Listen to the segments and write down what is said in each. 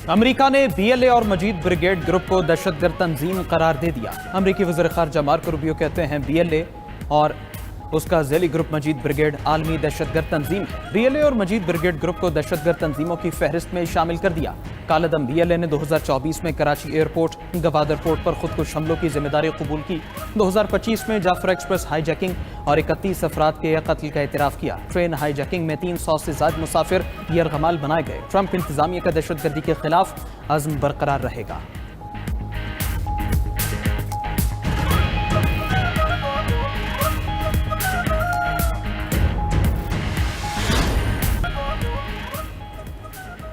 America ने BLA और मजीद brigade group को दहशतगर्द तंजीम करार दे दिया। अमेरिकी वज़ीर ख़ारजा मार्को रूबियो कहते हैं बीएलए और उसका ज़ैली ग्रुप मजीद ब्रिगेड आलमी दहशतगर्द तंजीम है। बीएलए और मजीद ब्रिगेड ग्रुप को दहशतगर्द तंजीमों की फहरिस्त में शामिल कर दिया। कालादम बीएलए ने 2024 में कराची एयरपोर्ट गवादर पोर्ट पर खुदकुश हमलों की जिम्मेदारी कबूल की। 2025 में जाफर एक्सप्रेस हाईजैकिंग और 31 अफराद के कत्ल का एतराफ़ किया। ट्रेन हाईजैकिंग में 300 से ज़्यादा मुसाफिर यरगमाल बनाए गए। ट्रंप इंतजामिया का दहशतगर्दी के खिलाफ अज़्म बरकरार रहेगा।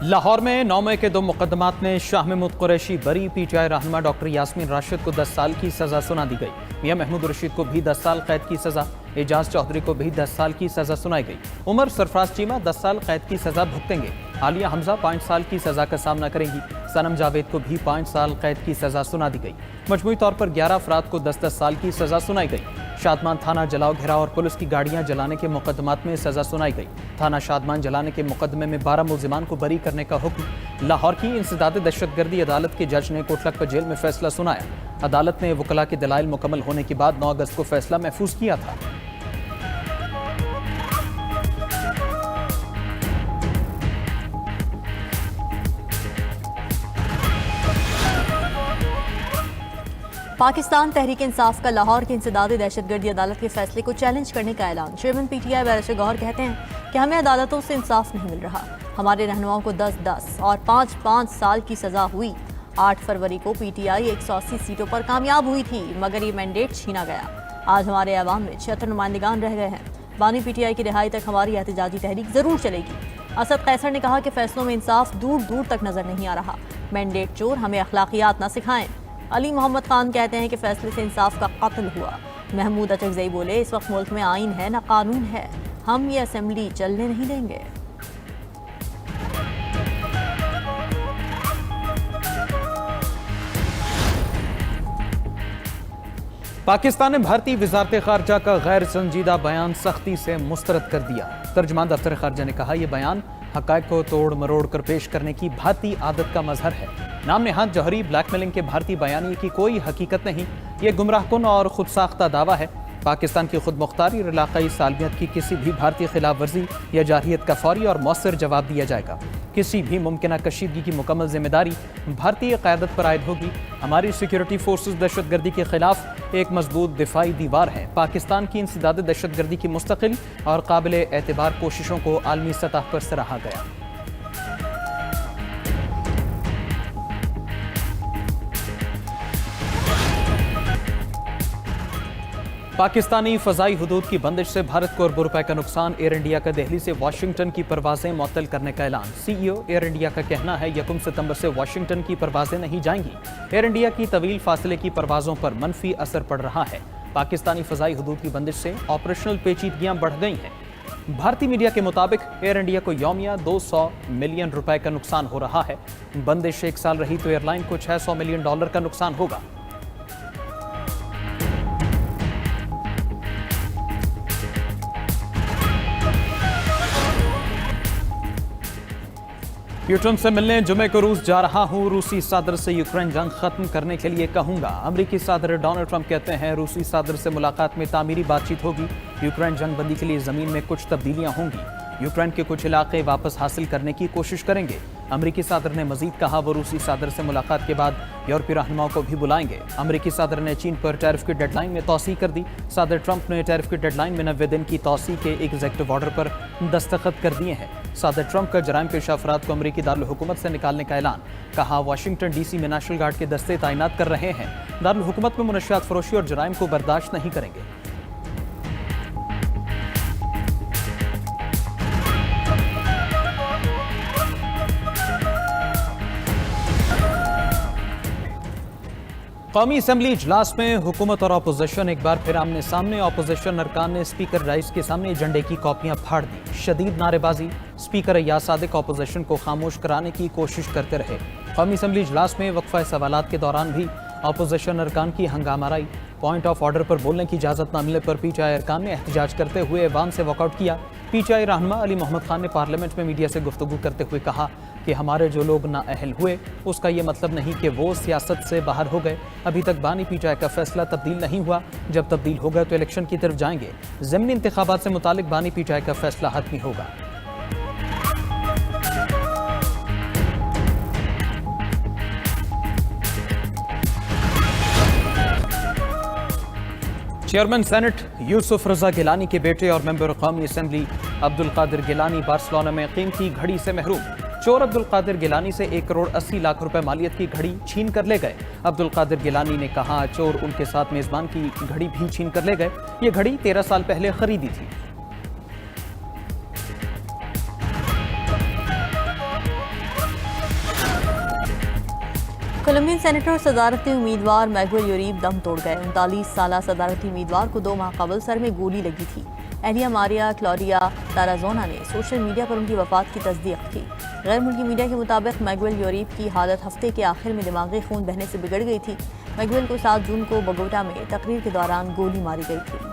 लाहौर में 9 मई के 2 मुकदमात में शाह महमूद कुरैशी बरी। पीटीआई रहनुमा डॉक्टर यास्मीन राशिद को 10 साल की सजा सुना दी गई। मियां महमूद रशीद को भी 10 साल कैद की सजा, एजाज चौधरी को भी 10 साल की सजा सुनाई गई। उमर सरफराज चीमा 10 साल कैद की सजा भुगतेंगे। आलिया हमजा 5 साल की सजा का सामना करेंगी। सनम जावेद को भी 5 साल कैद की सजा सुना दी गई। मजमूई तौर पर 11 अफराद को 10-10 साल की सजा सुनाई गई। शादमान थाना जलाओ घेराव और पुलिस की गाड़ियां जलाने के मुकदमात में सजा सुनाई गई। थाना शादमान जलाने के मुकदमे में 12 मुलजिमान को बरी करने का हुक्म। लाहौर की इंसदाद दहशतगर्दी अदालत के जज ने कोटलखपत जेल में फैसला सुनाया। अदालत ने वकला के दलाइल मुकम्मल होने के बाद 9 अगस्त को फैसला महफूज किया था। पाकिस्तान तहरीक इंसाफ का लाहौर की इंसदादी दहशतगर्दी अदालत के फैसले को चैलेंज करने का ऐलान। चेयरमैन पीटीआई बैरिस्टर गौहर कहते हैं कि हमें अदालतों से इंसाफ नहीं मिल रहा। हमारे रहनुमाओं को 10-10 और 5-5 साल की सजा हुई। 8 फरवरी को पीटीआई 180 सीटों पर कामयाब हुई थी, मगर ये मैंडेट छीना गया। आज हमारे ऐवान में 76 नुमाइंदगान रह गए हैं। बानी पीटीआई की रिहाई तक हमारी एहतजाजी तहरीक जरूर चलेगी। असद कैसर ने कहा कि फैसलों में इंसाफ दूर दूर तक नजर नहीं आ रहा। मैंडेट चोर हमें अखलाकियात न सिखाएं। अली मोहम्मद खान कहते हैं कि फैसले से इंसाफ का कत्ल हुआ। महमूद अचकजई बोले, इस वक्त मुल्क में आइन है ना कानून है, हम ये असेंबली चलने नहीं देंगे। पाकिस्तान ने भारतीय वजारत खारजा का गैर संजीदा बयान सख्ती से मुस्तरद कर दिया। तर्जुमान दफ्तर खारजा ने कहा, यह बयान हक़ाइक़ को तोड़ मरोड़ कर पेश करने की भारतीय आदत का मजहर है। नाम नेहाद जौहरी ब्लैकमेलिंग के भारतीय बयानी की कोई हकीकत नहीं, ये गुमराहकुन और खुद साख्ता दावा है। पाकिस्तान की खुद मुख्तारी और इलाकाई सालमियत की किसी भी भारतीय खिलाफ वर्जी या जारहियत का फौरी और मौसर जवाब दिया जाएगा। किसी भी मुमकिन कशीदगी की मुकम्मल जिम्मेदारी भारतीय क़यादत पर आयद होगी। हमारी सिक्योरिटी फोर्सेस दहशतगर्दी के खिलाफ एक मजबूत दिफाई दीवार है। पाकिस्तान की इंसदाद दहशतगर्दी की मुस्तकिल और काबिल एतबार कोशिशों को आलमी सतह पर सराहा गया। पाकिस्तानी फ़ज़ाई हुदूद की बंदिश से भारत को अरबों रुपए का नुकसान। एयर इंडिया का दिल्ली से वाशिंगटन की परवाजें मुअत्तल करने का ऐलान। सीईओ एयर इंडिया का कहना है 1 सितंबर से वाशिंगटन की परवाजें नहीं जाएंगी। एयर इंडिया की तवील फासले की परवाजों पर मनफी असर पड़ रहा है। पाकिस्तानी फ़ज़ाई हुदूद की बंदिश से ऑपरेशनल पेचीदगियां बढ़ गई हैं। भारतीय मीडिया के मुताबिक एयर इंडिया को यौमिया 200 मिलियन रुपए का नुकसान हो रहा है। बंदिश 1 साल रही तो एयरलाइन को $600 मिलियन का नुकसान होगा। प्यूटन से मिलने जुमे को रूस जा रहा हूं। रूसी सदर से यूक्रेन जंग खत्म करने के लिए कहूंगा। अमेरिकी सदर डोनाल्ड ट्रंप कहते हैं रूसी सदर से मुलाकात में तामीरी बातचीत होगी। यूक्रेन जंग बंदी के लिए जमीन में कुछ तब्दीलियां होंगी। यूक्रेन के कुछ इलाके वापस हासिल करने की कोशिश करेंगे। अमेरिकी सदर ने मजीद कहा वो रूसी सदर से मुलाकात के बाद यूरोपीय रहनुमाओं को भी बुलाएंगे। अमेरिकी सदर ने चीन पर टैरिफ की डेडलाइन में तौसीह कर दी। सदर ट्रंप ने टैरिफ की डेडलाइन में 90 दिन की तौसीह के एग्जीक्यूटिव ऑर्डर पर दस्तखत कर दिए हैं। सदर ट्रंप का जराइम पेश अफराद को अमेरिकी दारुल हुकूमत से निकालने का ऐलान। कहा वाशिंगटन डीसी में नेशनल गार्ड के दस्ते तैनात कर रहे हैं। दारुल हुकूमत में मुनशियात फरोशी और जराइम को बर्दाश्त नहीं करेंगे। कौमी असम्बली इजलास में हुकूमत और अपोजिशन एक बार फिर आमने सामने। अपोजिशन अरकान ने स्पीकर राइस के सामने एजेंडे की कॉपियां फाड़ दी। शदीद नारेबाजी। स्पीकर अय्याज सादिक अपोजिशन को खामोश कराने की कोशिश करते रहे। कौमी असम्बली इजलास में वक्फा सवालात के दौरान भी अपोजिशन अरकान की हंगामाराई। पॉइंट ऑफ ऑर्डर पर बोलने की इजाज़त न मिलने पर पीटीआई अरकान ने एहतजाज करते हुए ऐवान से वॉकआउट किया। पीटीआई रहनुमा अली मोहम्मद खान ने पार्लियामेंट में मीडिया से गुफ्तगू करते हुए कहा कि हमारे जो लोग नाअहल हुए उसका ये मतलब नहीं कि वो सियासत से बाहर हो गए। अभी तक बानी पीटीआई का फैसला तब्दील नहीं हुआ, जब तब्दील होगा तो इलेक्शन की तरफ जाएंगे। ज़मीनी इंतखाबात से मुतालिक बानी पीटीआई का फैसला हतमी होगा। चेयरमैन सेनेट यूसुफ रजा गिलानी के बेटे और मेंबर कौमी असम्बली अब्दुल कादिर गिलानी बार्सिलोना में कीमती घड़ी से महरूम। चोर अब्दुल कादिर गिलानी से 1 करोड़ 80 लाख रुपए मालियत की घड़ी छीन कर ले गए। अब्दुल कादिर गिलानी ने कहा चोर उनके साथ मेजबान की घड़ी भी छीन कर ले गए। ये घड़ी 13 साल पहले खरीदी थी। कोलंबियन सेनेटर और सदारती उम्मीदवार मैगुएल यूरीब दम तोड़ गए। 39 साल सदारती उम्मीदवार को 2 माह कबल सर में गोली लगी थी। एलिया मारिया क्लोरिया ताराजोना ने सोशल मीडिया पर उनकी वफात की तस्दीक की। गैर मुल्की मीडिया के मुताबिक मैगुएल यूरीब की हालत हफ्ते के आखिर में दिमागी खून बहने से बिगड़ गई थी। मैगुएल को 7 जून को बोगोटा में तकरीर के दौरान गोली मारी गई थी।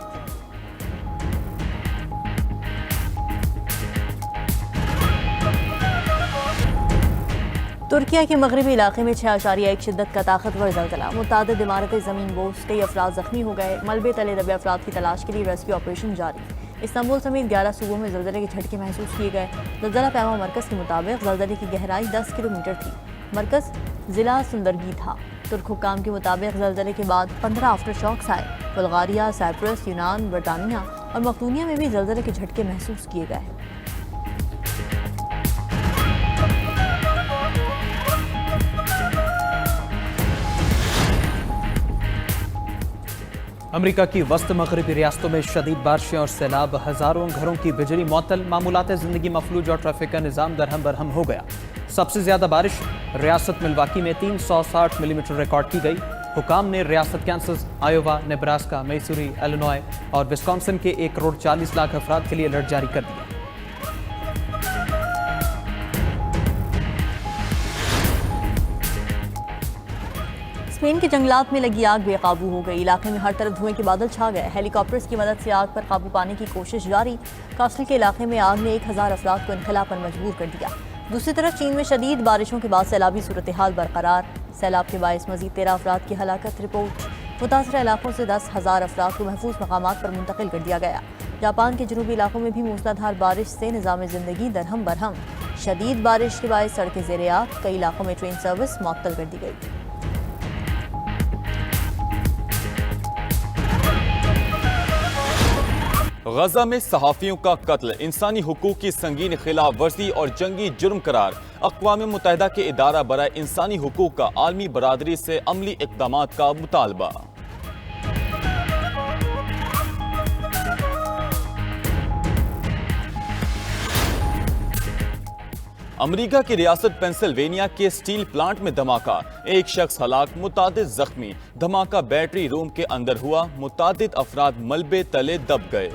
तुर्किया के मगरबी इलाके में 6.1 शिद्दत का ताकतवर ज़लज़ला। मुतादिद इमारतें ज़मीन बोझ, कई अफराद जख्मी हो गए। मलबे तले दबे अफराद की तलाश के लिए रेस्क्यू ऑपरेशन जारी। इस्तांबुल समेत 11 सूबों में ज़लज़ले के झटके महसूस किए गए। ज़लज़ला पैमा मरकज़ के मुताबिक ज़लज़ले की गहराई 10 किलोमीटर थी। मरकज़ ज़िला सुंदरगी था। तुर्क हुक्काम के मुताबिक ज़लज़ले के बाद 15 आफ्टर शॉक्स आए। बुल्गारिया, साइप्रस, यूनान, बरतानिया और मकदूनिया में भी ज़लज़ले के झटके महसूस किए गए। अमेरिका की वस्त मगरबी रियासतों में शदीद बारिशें और सैलाब, हज़ारों घरों की बिजली मअतल, मामूलात ज़िंदगी मफलूज और ट्रैफिक का निज़ाम दरहम बरहम हो गया। सबसे ज़्यादा बारिश रियासत मिल्वाकी में 360 मिलीमीटर रिकॉर्ड की गई। हुकाम ने रियासत कैंसस, आयोवा, नेब्रास्का, मैसूरी, इलिनॉय और विस्कॉन्सिन के 1 करोड़ 40 लाख अफराद के लिए अलर्ट जारी कर दिया। स्पेन के जंगलात में लगी आग बेकाबू हो गई। इलाके में हर तरफ धुएं के बादल छा गए। हेलीकॉप्टर्स की मदद से आग पर काबू पाने की कोशिश जारी। कास्टल के इलाके में आग ने 1000 अफराद को इनखला पर मजबूर कर दिया। दूसरी तरफ चीन में शदीद बारिशों के बाद सैलाबी सूरत हाल बरकरार। सैलाब के बायस मजीद 13 अफराद की हलाकत रिपोर्ट। मुतासरा इलाकों से 10,000 अफराद को महफूज मकामात पर मुंतकिल कर दिया गया। जापान के जनूबी इलाकों में भी मूसलाधार बारिश से निज़ाम ज़िंदगी दरहम बरहम। शदीद बारिश के बायस सड़कें ज़ेरे आग, कई इलाकों में ट्रेन सर्विस मुअत्तल कर दी गई। गजा में सहाफ़ियों का कत्ल इंसानी हुकूक की संगीन खिलाफ वर्जी और जंगी जुर्म करार। अक़वाम मुत्तहिदा के इदारा बराए इंसानी हुकूक का आलमी बरादरी से अमली इक़दामात का मुतालबा। अमरीका की रियासत पेंसिल्वेनिया के स्टील प्लांट में धमाका, एक शख्स हलाक, मुतादिद जख्मी। धमाका बैटरी रूम के अंदर हुआ, मुतादिद अफराद मलबे तले दब गए।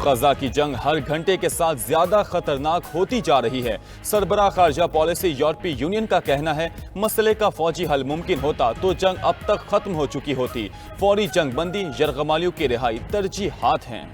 गजा की जंग हर घंटे के साथ ज्यादा खतरनाक होती जा रही है। सरबराह खारजा पॉलिसी यूरोपीय यूनियन का कहना है मसले का फौजी हल मुमकिन होता तो जंग अब तक खत्म हो चुकी होती। फौरी जंग बंदी, यरगमालियों की रिहाई तरजीहात हैं।